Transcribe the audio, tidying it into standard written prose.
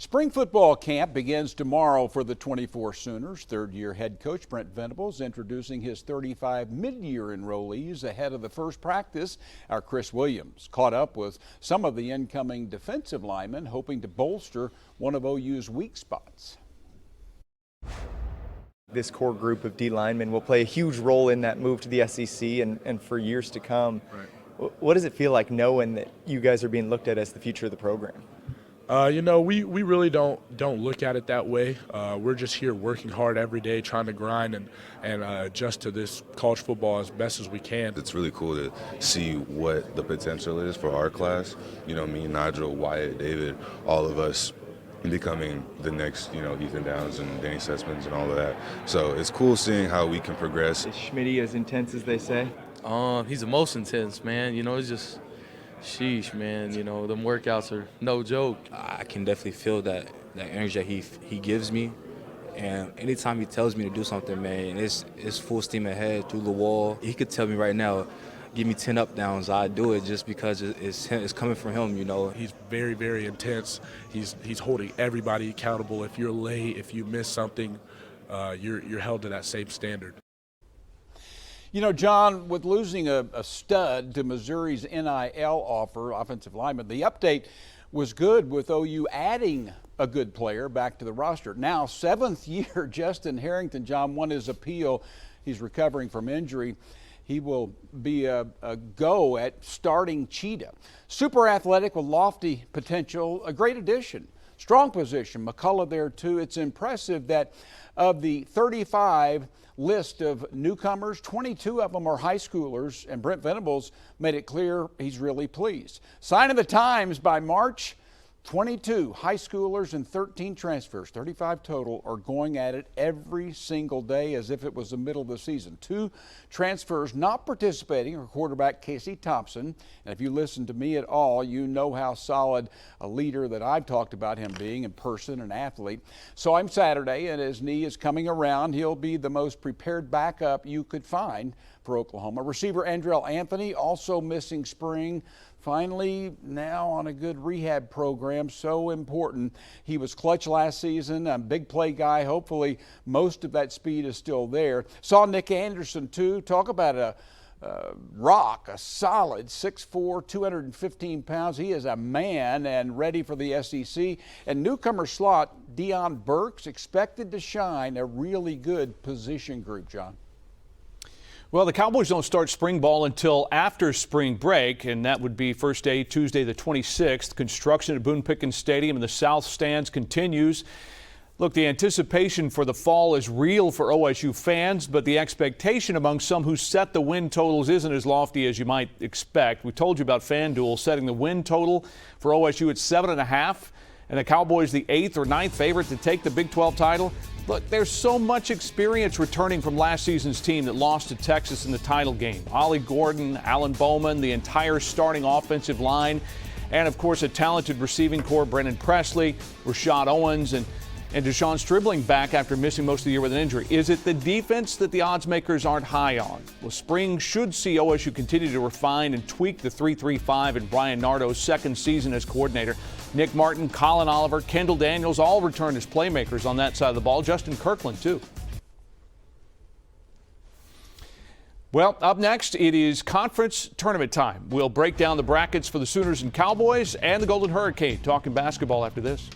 Spring football camp begins tomorrow for the 24 Sooners. Third-year head coach Brent Venables introducing his 35 mid-year enrollees ahead of the first practice. Our Chris Williams caught up with some of the incoming defensive linemen, hoping to bolster one of OU's weak spots. This core group of D linemen will play a huge role in that move to the SEC and for years to come. Right. What does it feel like knowing that you guys are being looked at as the future of the program? We really don't look at it that way. We're just here working hard every day, trying to grind and adjust to this college football as best as we can. It's really cool to see what the potential is for our class. Me, Nigel, Wyatt, David, all of us becoming the next, Ethan Downs and Danny Sussmans and all of that. So it's cool seeing how we can progress. Is Schmitty as intense as they say? He's the most intense, man. It's just, sheesh, man. Them workouts are no joke. I can definitely feel that energy that he gives me. And anytime he tells me to do something, man, it's full steam ahead through the wall. He could tell me right now, give me 10 up downs, I do it just because it's coming from him, He's very, very intense. He's holding everybody accountable. If you're late, if you miss something, you're held to that same standard. John, with losing a stud to Missouri's NIL offer, offensive lineman, the update was good with OU adding a good player back to the roster. Now, seventh year, Justin Harrington, John, won his appeal. He's recovering from injury. He will be a go at starting Cheetah. Super athletic with lofty potential, a great addition. Strong position, McCullough there too. It's impressive that of the 35 list of newcomers, 22 of them are high schoolers, and Brent Venables made it clear he's really pleased. Sign of the times by March, 22 high schoolers and 13 transfers, 35 total, are going at it every single day as if it was the middle of the season. 2 transfers not participating are quarterback Casey Thompson. And if you listen to me at all, you know how solid a leader that I've talked about him being in person, an athlete. Saw him Saturday, and his knee is coming around. He'll be the most prepared backup you could find for Oklahoma. Receiver Andrell Anthony also missing spring. Finally, now on a good rehab program, so important. He was clutch last season, a big play guy. Hopefully, most of that speed is still there. Saw Nick Anderson, too. Talk about a rock, a solid 6'4", 215 pounds. He is a man and ready for the SEC. And newcomer slot, Deion Burks, expected to shine. A really good position group, John. Well, the Cowboys don't start spring ball until after spring break, and that would be first day Tuesday the 26th. Construction at Boone Pickens Stadium in the South Stands continues. Look, the anticipation for the fall is real for OSU fans, but the expectation among some who set the win totals isn't as lofty as you might expect. We told you about FanDuel setting the win total for OSU at 7.5, and the Cowboys the 8th or 9th favorite to take the Big 12 title. Look, there's so much experience returning from last season's team that lost to Texas in the title game. Ollie Gordon, Alan Bowman, the entire starting offensive line, and of course a talented receiving corps, Brennan Presley, Rashad Owens, and Deshaun Stribling back after missing most of the year with an injury. Is it the defense that the odds makers aren't high on? Well, spring should see OSU continue to refine and tweak the 3-3-5 in Brian Nardo's second season as coordinator. Nick Martin, Colin Oliver, Kendall Daniels all return as playmakers on that side of the ball. Justin Kirkland, too. Well, up next, it is conference tournament time. We'll break down the brackets for the Sooners and Cowboys and the Golden Hurricane. Talking basketball after this.